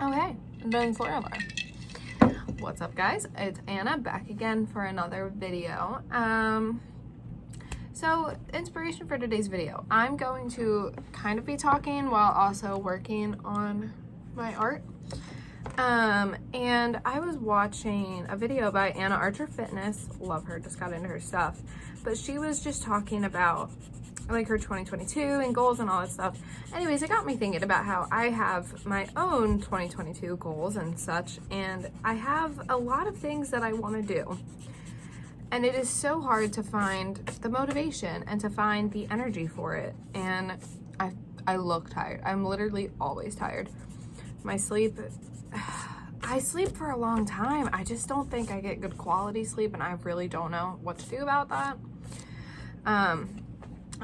Okay, then forever. What's up, guys? It's Anna back again for another video. So inspiration for today's video. I'm going to kind of be talking while also working on my art. And I was watching a video by Anna Archer Fitness. Love her, just got into her stuff. But she was just talking about like her 2022 and goals and all that stuff. Anyways, it got me thinking about how I have my own 2022 goals and such, and I have a lot of things that I want to do. And it is so hard to find the motivation and to find the energy for it. And I look tired. I'm literally always tired. My sleep, I sleep for a long time. I just don't think I get good quality sleep, and I really don't know what to do about that.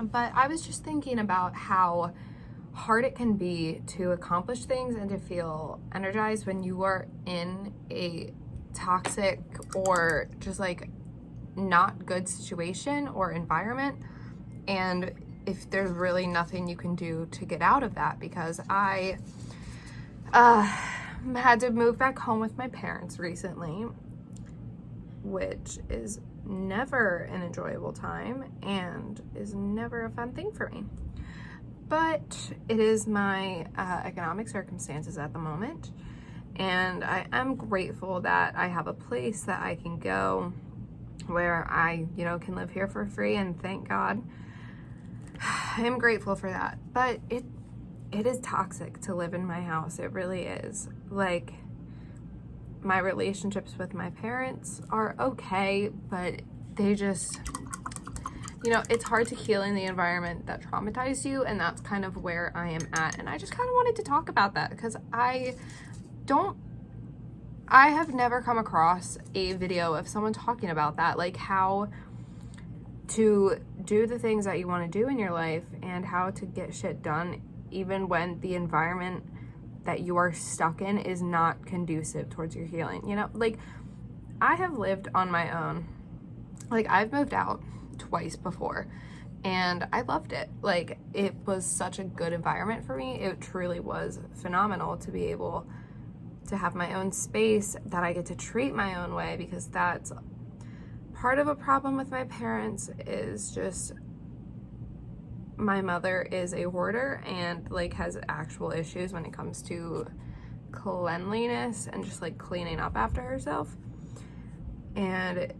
But I was just thinking about how hard it can be to accomplish things and to feel energized when you are in a toxic or just like not good situation or environment, and if there's really nothing you can do to get out of that. Because I had to move back home with my parents recently, which is never an enjoyable time and is never a fun thing for me. But it is my economic circumstances at the moment, and I am grateful that I have a place that I can go where I, can live here for free, and thank God. I am grateful for that. But it is toxic to live in my house. It really is. Like, my relationships with my parents are okay, but they just, it's hard to heal in the environment that traumatized you, and that's kind of where I am at. And I just kind of wanted to talk about that because I have never come across a video of someone talking about that, like how to do the things that you want to do in your life and how to get shit done even when the environment that you are stuck in is not conducive towards your healing. Like, I have lived on my own. Like, I've moved out twice before, and I loved it. Like, it was such a good environment for me. It truly was phenomenal to be able to have my own space, that I get to treat my own way, because that's part of a problem with my parents. Is just, my mother is a hoarder and like has actual issues when it comes to cleanliness and just like cleaning up after herself, and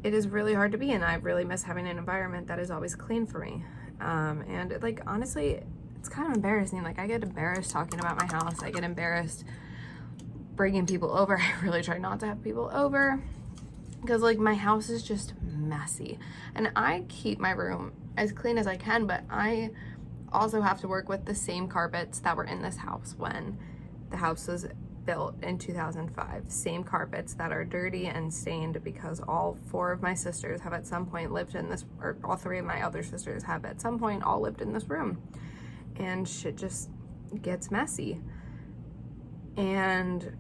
it is really hard to be in. I really miss having an environment that is always clean for me. And like, honestly, it's kind of embarrassing. Like, I get embarrassed talking about my house. I get embarrassed bringing people over. I really try not to have people over because like my house is just messy, and I keep my room as clean as I can, but I also have to work with the same carpets that were in this house when the house was built in 2005. Same carpets that are dirty and stained because all four of my sisters have at some point lived in this, or all three of my other sisters have at some point all lived in this room, and shit just gets messy. And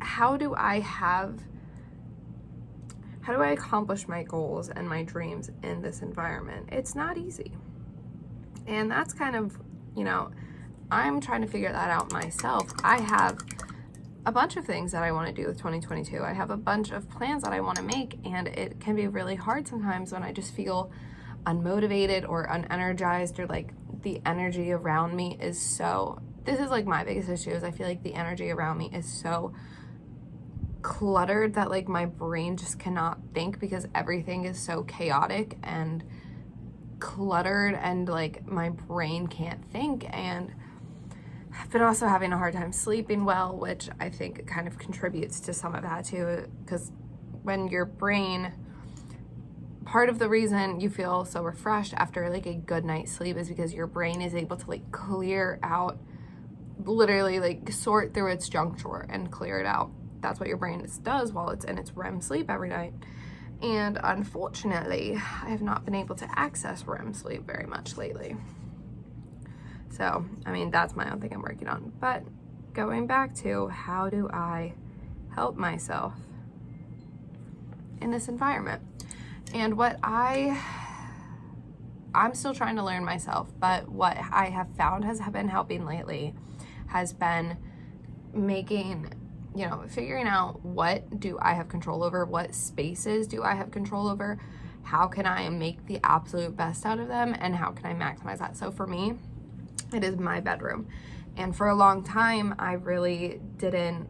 how do I accomplish my goals and my dreams in this environment? It's not easy. And that's kind of, I'm trying to figure that out myself. I have a bunch of things that I want to do with 2022. I have a bunch of plans that I want to make, and it can be really hard sometimes when I just feel unmotivated or unenergized, or like the energy around me is so, this is like my biggest issue, is I feel like the energy around me is so cluttered that like my brain just cannot think, because everything is so chaotic and cluttered, and like my brain can't think. And I've been also having a hard time sleeping well, which I think kind of contributes to some of that too, because when your brain, part of the reason you feel so refreshed after like a good night's sleep is because your brain is able to like clear out, literally like sort through its junk drawer and clear it out. That's what your brain does while it's in its REM sleep every night. And unfortunately, I have not been able to access REM sleep very much lately. So, I mean, that's my own thing I'm working on. But going back to, how do I help myself in this environment? And what I I'm still trying to learn myself, but what I have found has been helping lately has been making, you know, figuring out what do I have control over, what spaces do I have control over, how can I make the absolute best out of them, and how can I maximize that. So for me, it is my bedroom. And for a long time, I really didn't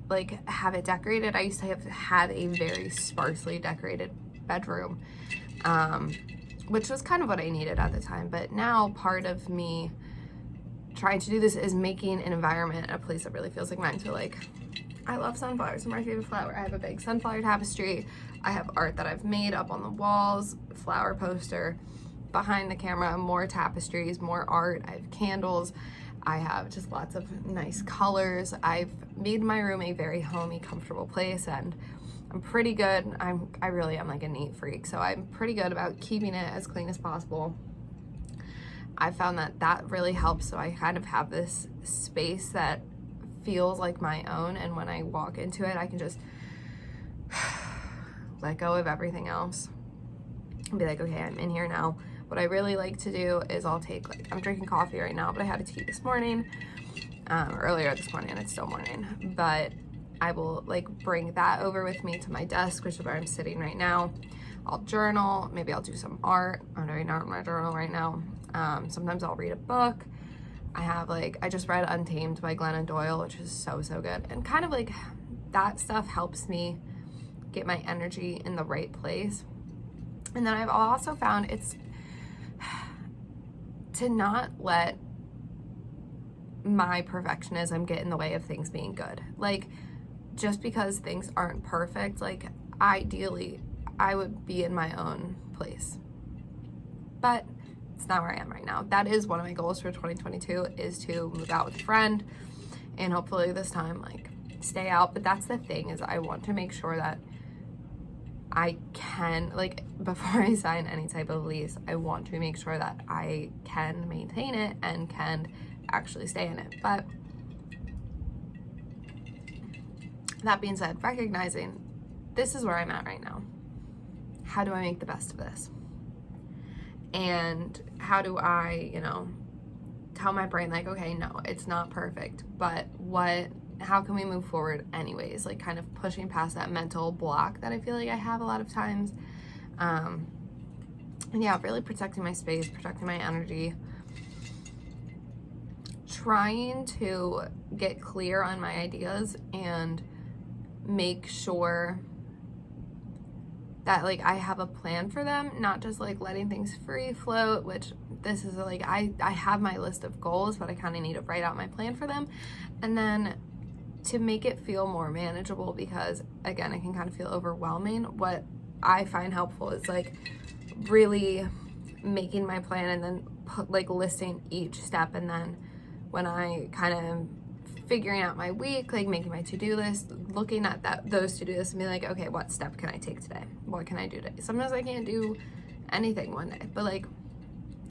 like have it decorated. I used to have had a very sparsely decorated bedroom, which was kind of what I needed at the time. But now part of me trying to do this is making an environment, a place that really feels like mine. So like, I love sunflowers. They're my favorite flower. I have a big sunflower tapestry. I have art that I've made up on the walls, flower poster, behind the camera, more tapestries, more art. I have candles. I have just lots of nice colors. I've made my room a very homey, comfortable place, and I'm pretty good. I really am like a neat freak, so I'm pretty good about keeping it as clean as possible. I found that really helps, so I kind of have this space that feels like my own, and when I walk into it, I can just let go of everything else and be like, okay, I'm in here now. What I really like to do is I'll take, like, I'm drinking coffee right now, but I had a tea this morning, earlier this morning, it's still morning, but I will like bring that over with me to my desk, which is where I'm sitting right now. I'll journal, maybe I'll do some art. I'm doing art in my journal right now. Sometimes I'll read a book. I just read Untamed by Glennon Doyle, which is so good. And kind of like that stuff helps me get my energy in the right place. And then I've also found it's to not let my perfectionism get in the way of things being good. Like, just because things aren't perfect, like ideally I would be in my own place, but it's not where I am right now. That is one of my goals for 2022, is to move out with a friend and hopefully this time like stay out. But that's the thing, is I want to make sure that I can, like, before I sign any type of lease, I want to make sure that I can maintain it and can actually stay in it. But that being said, recognizing this is where I'm at right now. How do I make the best of this? And how do I, you know, tell my brain like, okay, no, it's not perfect, but how can we move forward anyways? Like, kind of pushing past that mental block that I feel like I have a lot of times. And yeah, really protecting my space, protecting my energy, trying to get clear on my ideas and make sure that like I have a plan for them, not just like letting things free float, which this is like, I have my list of goals, but I kind of need to write out my plan for them. And then to make it feel more manageable, because again, it can kind of feel overwhelming. What I find helpful is like really making my plan and then listing each step. And then when I kind of figuring out my week, like making my to-do list, looking at those to-do lists and be like, okay, what step can I take today? What can I do today? Sometimes I can't do anything one day, but like,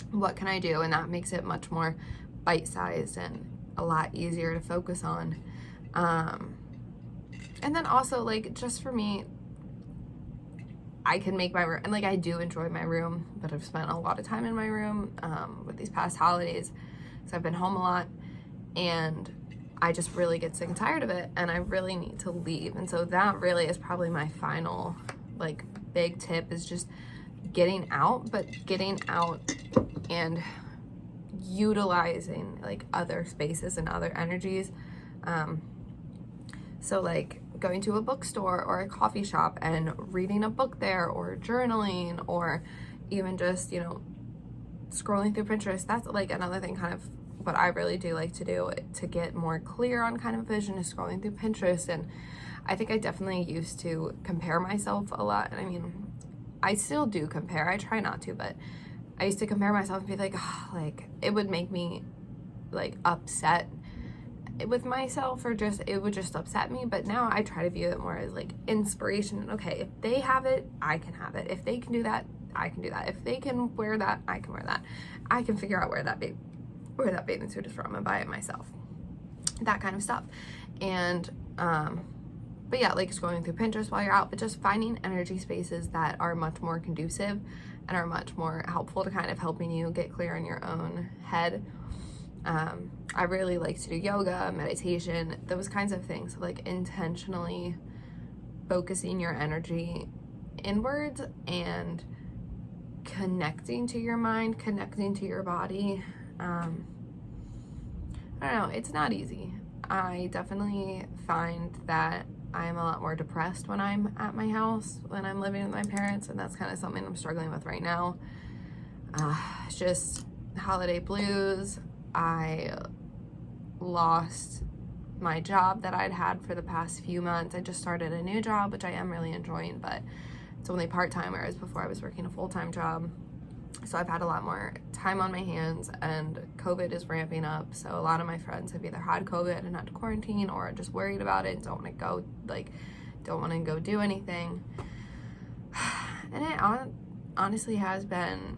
what can I do? And that makes it much more bite-sized and a lot easier to focus on. And then also, like, just for me, I can make my room, and like I do enjoy my room, but I've spent a lot of time in my room with these past holidays, so I've been home a lot, and I just really get sick and tired of it, and I really need to leave. And so that really is probably my final like big tip, is just getting out, but getting out and utilizing like other spaces and other energies. So like going to a bookstore or a coffee shop and reading a book there, or journaling, or even just, you know, scrolling through Pinterest. That's like another thing, kind of what I really do like to do to get more clear on kind of vision, is scrolling through Pinterest. And I think I definitely used to compare myself a lot. And I mean, I still do compare. I try not to, but I used to compare myself and be like, oh, like it would make me like upset with myself, or just it would just upset me. But now I try to view it more as like inspiration. Okay, if they have it, I can have it. If they can do that, I can do that. If they can wear that, I can wear that. I can figure out where that bathing suit is from and buy it myself. That kind of stuff. And but yeah, like scrolling through Pinterest while you're out, but just finding energy spaces that are much more conducive and are much more helpful to kind of helping you get clear in your own head. I really like to do yoga, meditation, those kinds of things. So like intentionally focusing your energy inwards and connecting to your mind, connecting to your body. I don't know, it's not easy. I definitely find that I'm a lot more depressed when I'm at my house, when I'm living with my parents, and that's kind of something I'm struggling with right now. It's just holiday blues. I lost my job that I'd had for the past few months. I just started a new job, which I am really enjoying, but it's only part-time, whereas before I was working a full-time job. So I've had a lot more time on my hands, and COVID is ramping up. So a lot of my friends have either had COVID and had to quarantine, or are just worried about it and don't want to go do anything. And it honestly has been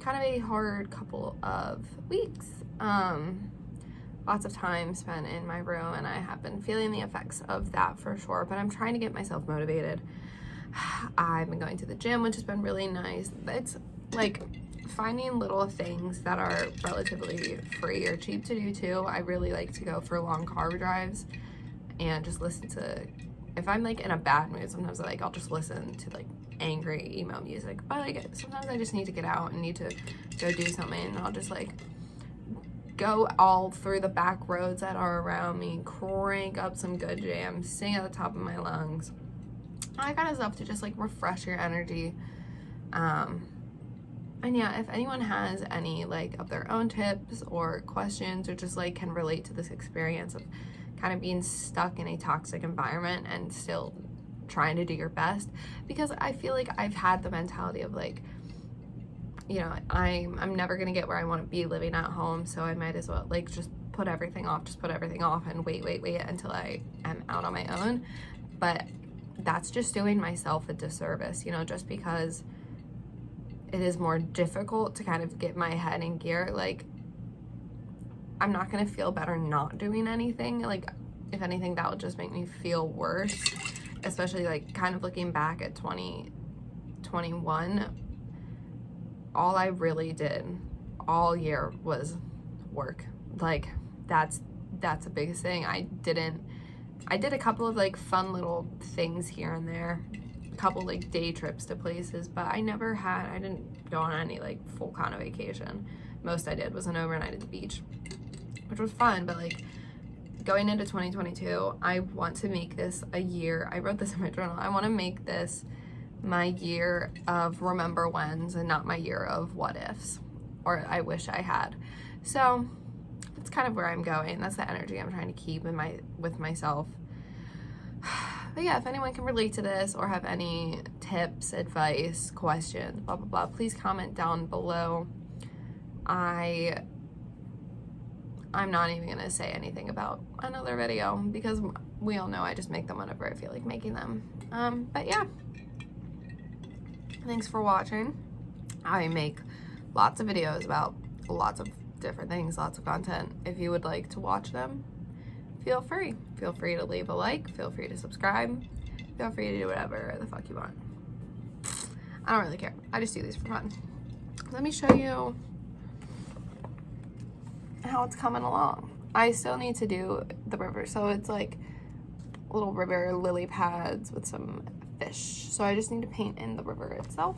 kind of a hard couple of weeks. Lots of time spent in my room, and I have been feeling the effects of that for sure, but I'm trying to get myself motivated. I've been going to the gym, which has been really nice. It's like finding little things that are relatively free or cheap to do too. I really like to go for long car drives and just listen to, if I'm like in a bad mood, sometimes like I'll just listen to like angry emo music, but like sometimes I just need to get out and need to go do something, and I'll just like go all through the back roads that are around me, crank up some good jams, sing at the top of my lungs, all that kind of stuff to just like refresh your energy. And yeah, if anyone has any like of their own tips or questions, or just like can relate to this experience of kind of being stuck in a toxic environment and still trying to do your best, because I feel like I've had the mentality of like, you know, I'm never gonna get where I want to be living at home, so I might as well like just put everything off and wait until I am out on my own. But that's just doing myself a disservice, you know, just because it is more difficult to kind of get my head in gear. Like, I'm not gonna feel better not doing anything. Like, if anything, that would just make me feel worse, especially like kind of looking back at 2021. All I really did all year was work. Like, that's the biggest thing. I did a couple of like fun little things here and there, a couple like day trips to places, but I didn't go on any like full kind of vacation. Most I did was an overnight at the beach, which was fun. But like going into 2022, I want to make this a year. I wrote this in my journal. I want to make this my year of remember whens and not my year of what ifs, or I wish I had. So that's kind of where I'm going. That's the energy I'm trying to keep with myself. But yeah, if anyone can relate to this or have any tips, advice, questions, blah blah blah, please comment down below. I'm not even gonna say anything about another video because we all know I just make them whenever I feel like making them. But yeah, thanks for watching. I make lots of videos about lots of different things, lots of content. If you would like to watch them, feel free to leave a like, feel free to subscribe, feel free to do whatever the fuck you want. I don't really care. I just do these for fun. Let me show you how it's coming along. I still need to do the river, so it's like little river lily pads with some fish. So I just need to paint in the river itself.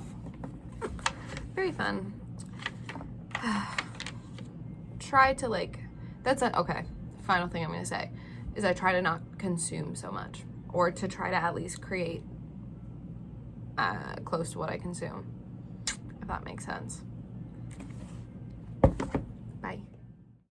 Very fun. Try to like, okay, final thing I'm gonna say is I try to not consume so much, or to try to at least create close to what I consume, if that makes sense. Bye.